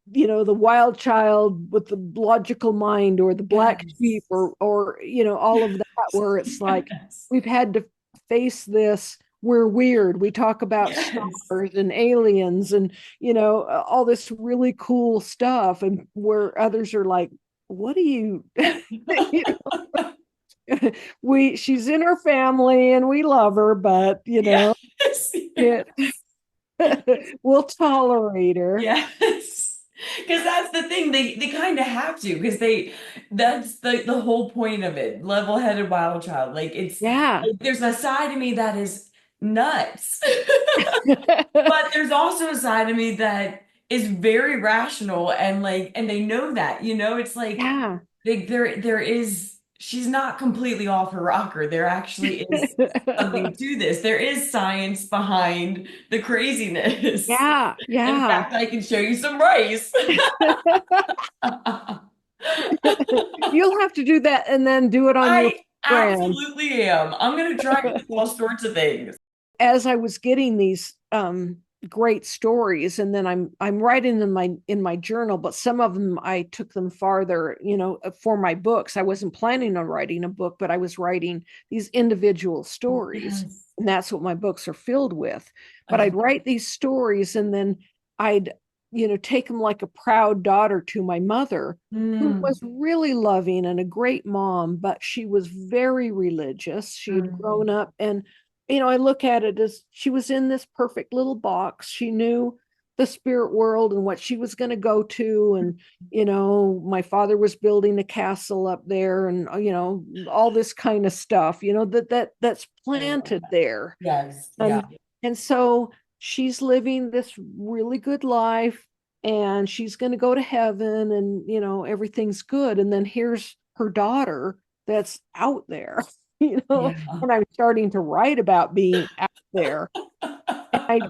the wild child with the logical mind, or the black sheep, Yes. or all of that, where it's like Yes. we've had to face this. We're weird. We talk about Yes. stars and aliens and all this really cool stuff, and where others are like, what do you, you know? She's in her family and we love her, but Yes. it we'll tolerate her. Yes. Because that's the thing. They kind of have to, because that's the whole point of it. Level-headed wild child. Like it's Yeah. like, there's a side of me that is nuts. But there's also a side of me that is very rational, and like, and they know that, it's Yeah. like there is, she's not completely off her rocker. There actually is something to this. There is science behind the craziness. Yeah. In Yeah. fact, I can show you some rice. You'll have to do that and then do it on your I brand. absolutely am. I'm gonna try all sorts of things. As I was getting these great stories, and then I'm writing in my journal, but some of them I took them farther, for my books. I wasn't planning on writing a book, but I was writing these individual stories, Yes. and that's what my books are filled with. But Oh. I'd write these stories, and then I'd take them like a proud daughter to my mother, who Mm, was really loving and a great mom, but she was very religious. She had mm, grown up, and I look at it as she was in this perfect little box. She knew the spirit world and what she was going to go to. And, my father was building a castle up there, and, all this kind of stuff, that's I love planted that. there. Yes. Yeah. And so she's living this really good life, and she's going to go to heaven, and, everything's good. And then here's her daughter that's out there, Yeah. and I'm starting to write about being out there. I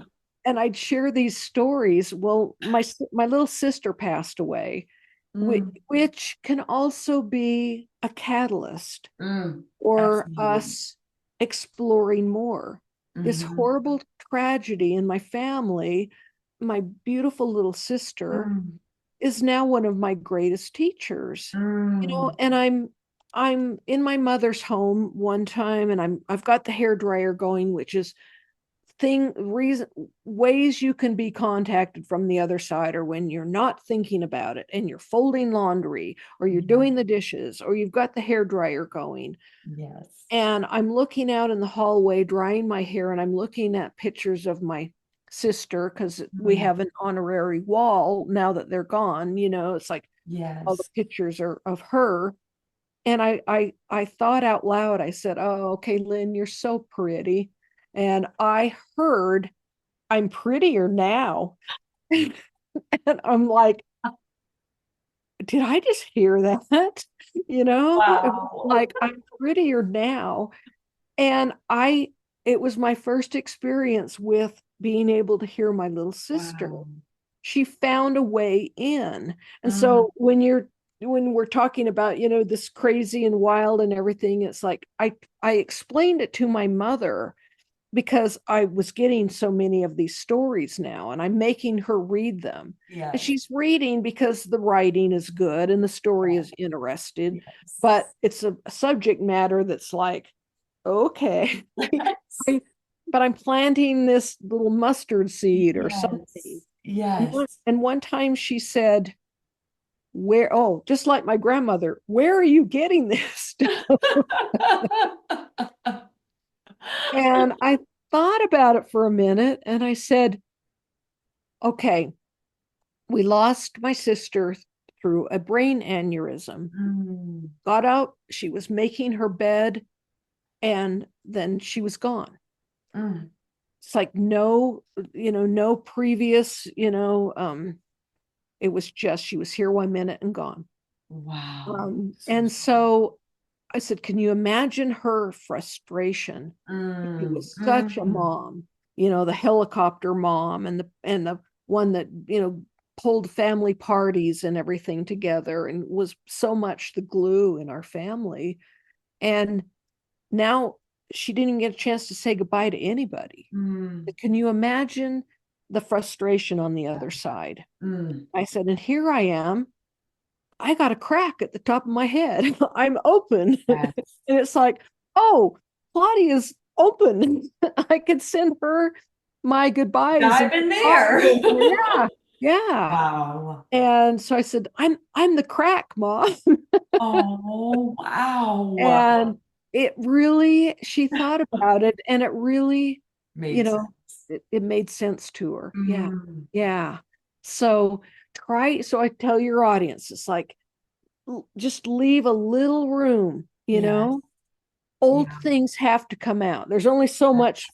and I'd share these stories. Well, my little sister passed away, which, Mm, which can also be a catalyst or absolutely. us exploring more. This Hmm. horrible tragedy in my family, my beautiful little sister, Mm, is now one of my greatest teachers. mm, And I'm in my mother's home one time, and I've got the hair dryer going, which is reason ways you can be contacted from the other side, or when you're not thinking about it and you're folding laundry, or you're yeah. doing the dishes, or you've got the hair dryer going. Yes. And I'm looking out in the hallway drying my hair, and I'm looking at pictures of my sister, because we Mm, have an honorary wall now that they're gone. It's like all the yes. pictures are of her. And I thought out loud, I said, "Oh, okay, Lynn, you're so pretty." And I heard, "I'm prettier now." And I'm like, did I just hear that? It was Wow. like, "I'm prettier now." And it was my first experience with being able to hear my little sister. Wow. She found a way in. And Mm, so when we're talking about, this crazy and wild and everything, it's like I explained it to my mother, because I was getting so many of these stories now, and I'm making her read them. And yes. she's reading because the writing is good and the story is interested, but Yes. it's a subject matter that's like, okay. Yes. I- but I'm planting this little mustard seed or something. Yes. Yes. And one time she said, "Where, oh, just like my grandmother, where are you getting this stuff?" And I thought about it for a minute, and I said, "Okay, we lost my sister through a brain aneurysm. Mm, Got out, she was making her bed, and then she was gone. mm. It's like no previous, it was just she was here 1 minute and gone." Wow. So And sorry. so I said, "Can you imagine her frustration?" She Mm, was such a mm. mom, the helicopter mom, and the one that, pulled family parties and everything together, and was so much the glue in our family. And now she didn't even get a chance to say goodbye to anybody. Mm, Can you imagine the frustration on the yeah. other side? Mm, I said, and here I am. I got a crack at the top of my head. I'm open. And yes. it's like, oh, Claudia's open. I could send her my goodbyes and Dive in there. possible. Yeah, yeah. Wow. And so I said, I'm the crack, Mom. Oh, wow. And it really, she thought about it and it really, you Made know, sense. it made sense to her. Yeah. Mm, Yeah. So so I tell your audience, it's like, just leave a little room, yes. old Yeah. things have to come out. There's only so much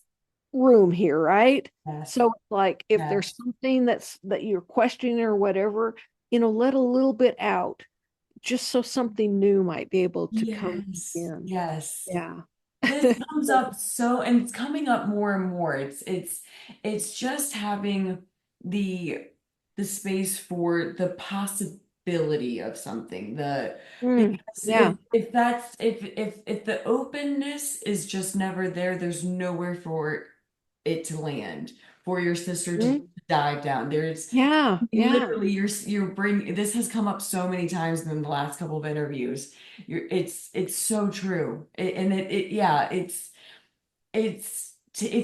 room here, right? Yes. So like if there's Yes. something that you're questioning or whatever, let a little bit out just so something new might be able to come Yes. in. Yes. Yeah. This comes up so, and it's coming up more and more. It's just having the the space for the possibility of something. The Mm, because yeah. if that's if the openness is just never there, there's nowhere for it to land, for your sister to Mm, dive down. There's yeah. Yeah. literally you're bring this has come up so many times in the last couple of interviews. It's so true. Yeah, it's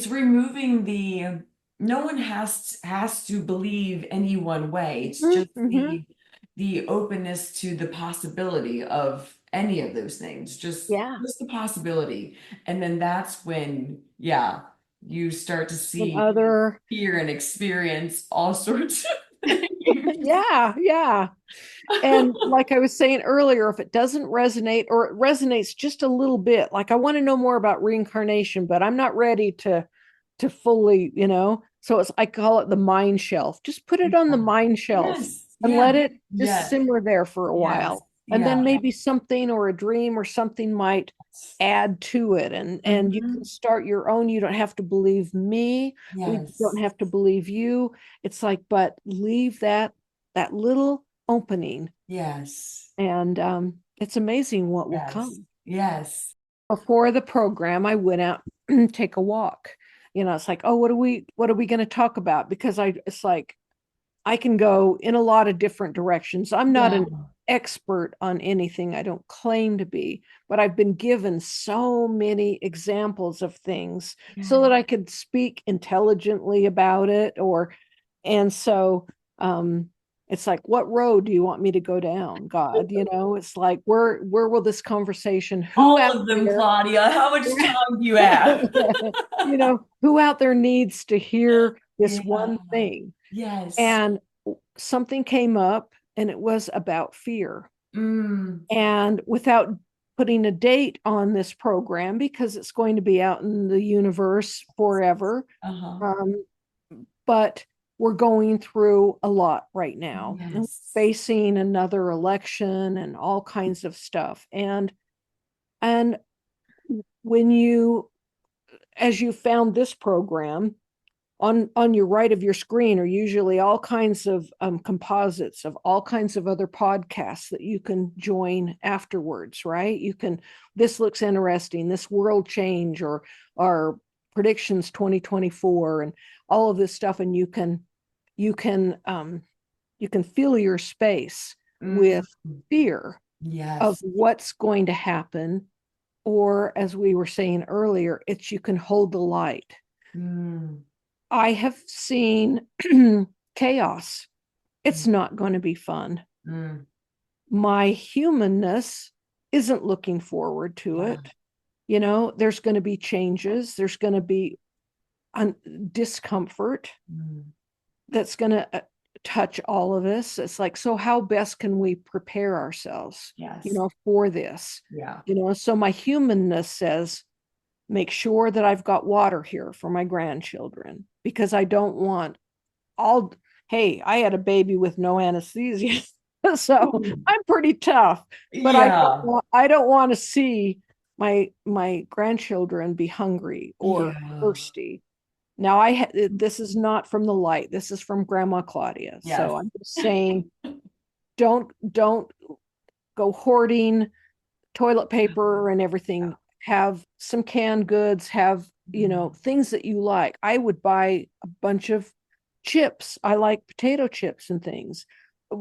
removing the no one has to believe any one way. It's Mm, just hmm. the openness to the possibility of any of those things. Yeah. Just the possibility. And then that's when, yeah, you start to And see, other, hear, and experience all sorts of things. yeah. Yeah. And like I was saying earlier, if it doesn't resonate or it resonates just a little bit, like I want to know more about reincarnation, but I'm not ready to fully, So I call it the mind shelf. Just put it on the mind shelf Yes, and yeah, let it just yes, simmer there for a yes, while. And yeah. then maybe something or a dream or something might add to it, and you can Mhm. start your own. You don't have to believe me. We don't Yes, have to believe you. It's like, but leave that little opening, yes, and it's amazing what will yes, come. yes. Before the program, I went out and take a walk. It's like, oh, what are we going to talk about? Because it's like I can go in a lot of different directions. I'm not Yeah, an expert on anything. I don't claim to be, but I've been given so many examples of things so yeah. that I could speak intelligently about it. And so um, it's like, what road do you want me to go down, God? It's like, where will this conversation, who All out of them, there, Claudia. How much time do you have? who out there needs to hear this Yeah, one thing? yes. And something came up and it was about fear. Mm, And without putting a date on this program, because it's going to be out in the universe forever, uh-huh. um, but we're going through a lot right now, and Yes. facing another election and all kinds of stuff. And when as you found this program, on your right of your screen are usually all kinds of composites of all kinds of other podcasts that you can join afterwards, right? This looks interesting, this world change, or our predictions 2024, and all of this stuff, and you can you can fill your space Mm, with fear of yes. what's going to happen, or as we were saying earlier, it's you can hold the light. Mm, I have seen chaos. It's not going to be fun. mm, My humanness isn't looking forward to yeah. it. There's going to be changes, there's going to be discomfort Mm, that's going to touch all of us. It's like, so how best can we prepare ourselves, yes. for this? Yeah. So my humanness says, make sure that I've got water here for my grandchildren, because I don't want all hey, I had a baby with no anesthesia. So Mm, I'm pretty tough, but yeah. I don't want to see my grandchildren be hungry or Yeah. thirsty. Now this is not from the light. This is from Grandma Claudia. Yes. So I'm just saying, don't go hoarding toilet paper and everything. Have some canned goods, have, Mm, things that you like. I would buy a bunch of chips. I like potato chips and things.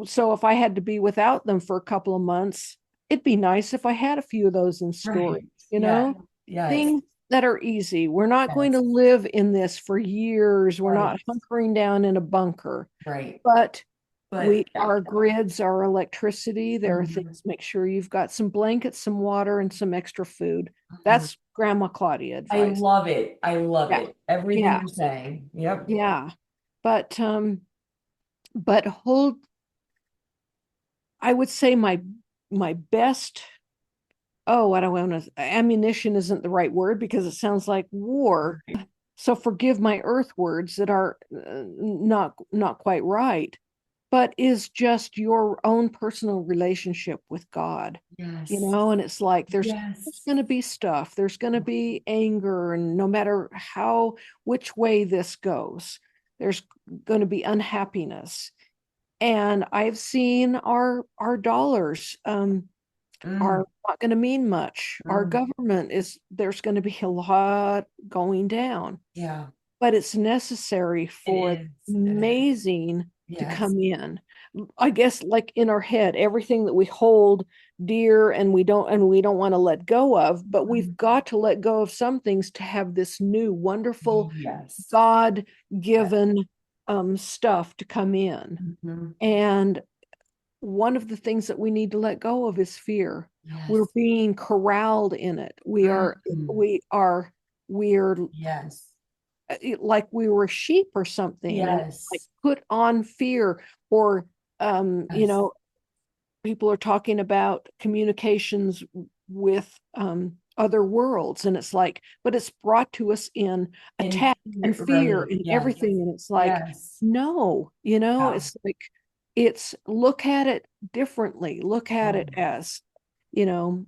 So if I had to be without them for a couple of months, it'd be nice if I had a few of those in storage, right. Yeah. Yes. things that are easy. We're not going to Yes. live in this for years. We're not Right. hunkering down in a bunker, Right. but But yeah. our grids, our electricity, there are Mhm. things, make sure you've got some blankets, some water, and some extra food. Mhm. That's Grandma Claudia I advice. love it. I love Yeah. it. Everything Yeah. you're saying. Yep. Yeah. But hold, I would say my best, oh, I don't want to, ammunition isn't the right word because it sounds like war. So forgive my earth words that are not quite right, but is just your own personal relationship with God. Yes. And it's like there's Yes. going to be stuff, there's going to be anger, and no matter how which way this goes, there's going to be unhappiness. And I've seen our dollars Mm, are not going to mean much. Our mm. government is there's going to be a lot going down, Yeah, but it's necessary it for is. It is. amazing to Yes. come in. I guess like in our head, everything that we hold dear and we don't want to let go of, but we've Mhm. got to let go of some things to have this new wonderful Yes. God Yes. given stuff to come in. Mhm. And one of the things that we need to let go of is fear. We're Yes. being corralled in it. Mhm. We're Yes. like we were sheep or something, and like Yes. put on fear. Or you Yes. know, people are talking about communications with other worlds, and it's like, but it's brought to us in And attack and fear right. and Yes. everything, and it's like, Yes. no, Yeah. it's like, it's look at it differently, look at Yeah. it as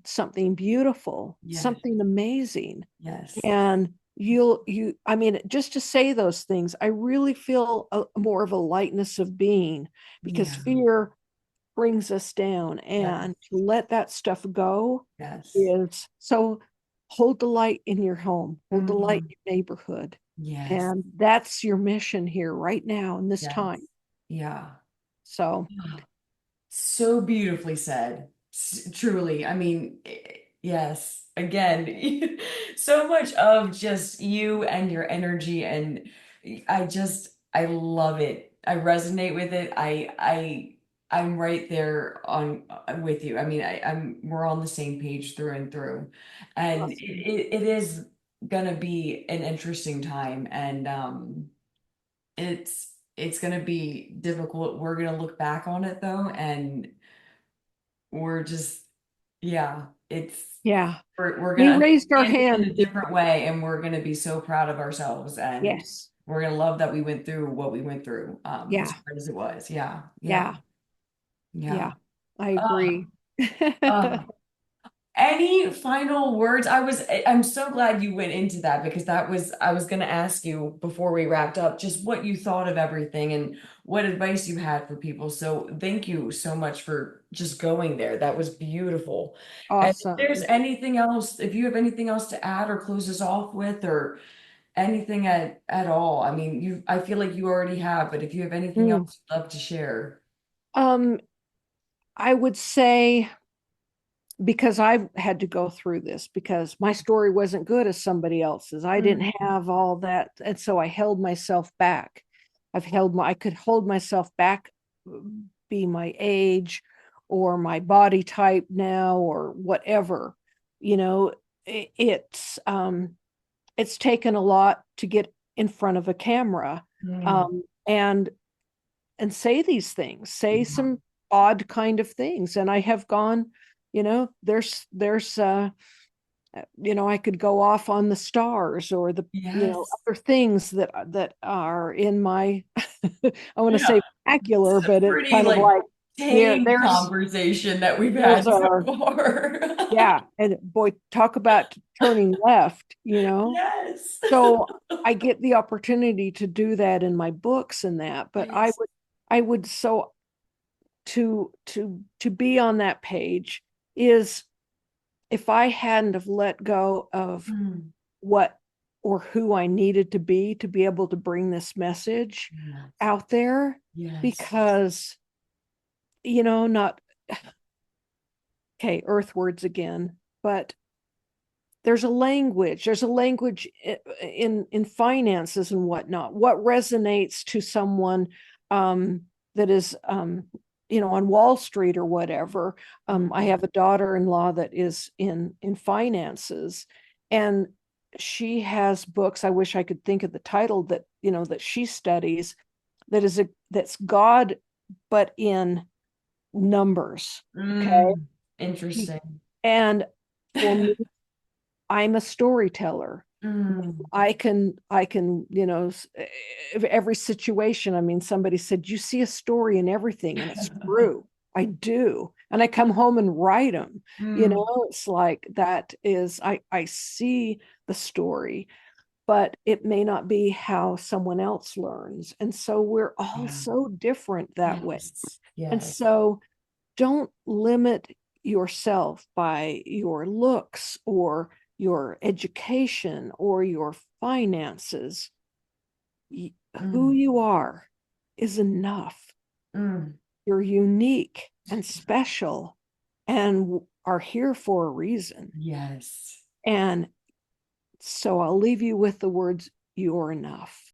something beautiful, Yes. something amazing. Yes. And I mean, just to say those things, I really feel more of a lightness of being, because Yeah. fear brings us down, Yes. and to let that stuff go Yes. is so. Hold the light in your home, hold the light Mhm. in your neighborhood, Yes. and that's your mission here right now in this Yes. time. Yeah. So So beautifully said. Truly. I mean, yes. Again, so much of just you and your energy, and I love it. I resonate with it. I'm right there on with you. I mean, we're on the same page through and through. And awesome. it is gonna be an interesting time, and it's gonna be difficult. We're gonna look back on it though, and we're just, yeah, Yeah, we're we gonna raised our understand it in hand. a different way, and we're gonna be so proud of ourselves, and Yes. we're gonna love that we went through what we went through, as Yeah. hard as it was. Yeah, yeah, Yeah. yeah. Yeah, I Oh, agree. oh. Any final words? I'm so glad you went into that, because I was going to ask you before we wrapped up just what you thought of everything and what advice you had for people. So thank you so much for just going there. That was beautiful. And if there's Awesome. anything else, if you have anything else to add or close us off with, or anything at all, I mean, I feel like you already have, but if you have anything Mm. else you'd love to share. Um, I would say, because I've had to go through this, because my story wasn't good as somebody else's. I didn't Mm, have all that, and so I held myself back. I could hold myself back, be my age or my body type now or whatever. You know, it's taken a lot to get in front of a camera, mm, and say these things, say yeah. some odd kind of things. And I have gone, there's I could go off on the stars, or the Yes. other things that are in my I want to Yeah. say vernacular, It's a but it's pretty kind of like like, here tame there's conversation that we've those had so are, far. yeah, and boy, talk about turning left. Yes. So I get the opportunity to do that in my books and that, but Yes. I would so to be on that page is, if I hadn't have let go of Mm. what or who I needed to be able to bring this message Yes. out there, Yes. because not, okay, earth words again, but there's a language in finances and whatnot, what resonates to someone, that is on Wall Street or whatever. I Mhm. have a daughter-in-law that is in finances, and she has books. I wish I could think of the title that she studies, that's God, but in numbers. Okay. Mm, interesting. And for me, I'm a storyteller. Mm. I can, every situation. I mean, somebody said, you see a story in everything, and it's true. I do. And I come home and write them. Mm, It's like that is, I see the story, but it may not be how someone else learns. And so we're all yeah. so different that way. Yes. And Yes. so don't limit yourself by your looks or your education or your finances. Who Mm, you are is enough. mm, You're unique and special and are here for a reason. yes. And so I'll leave you with the words, you're enough.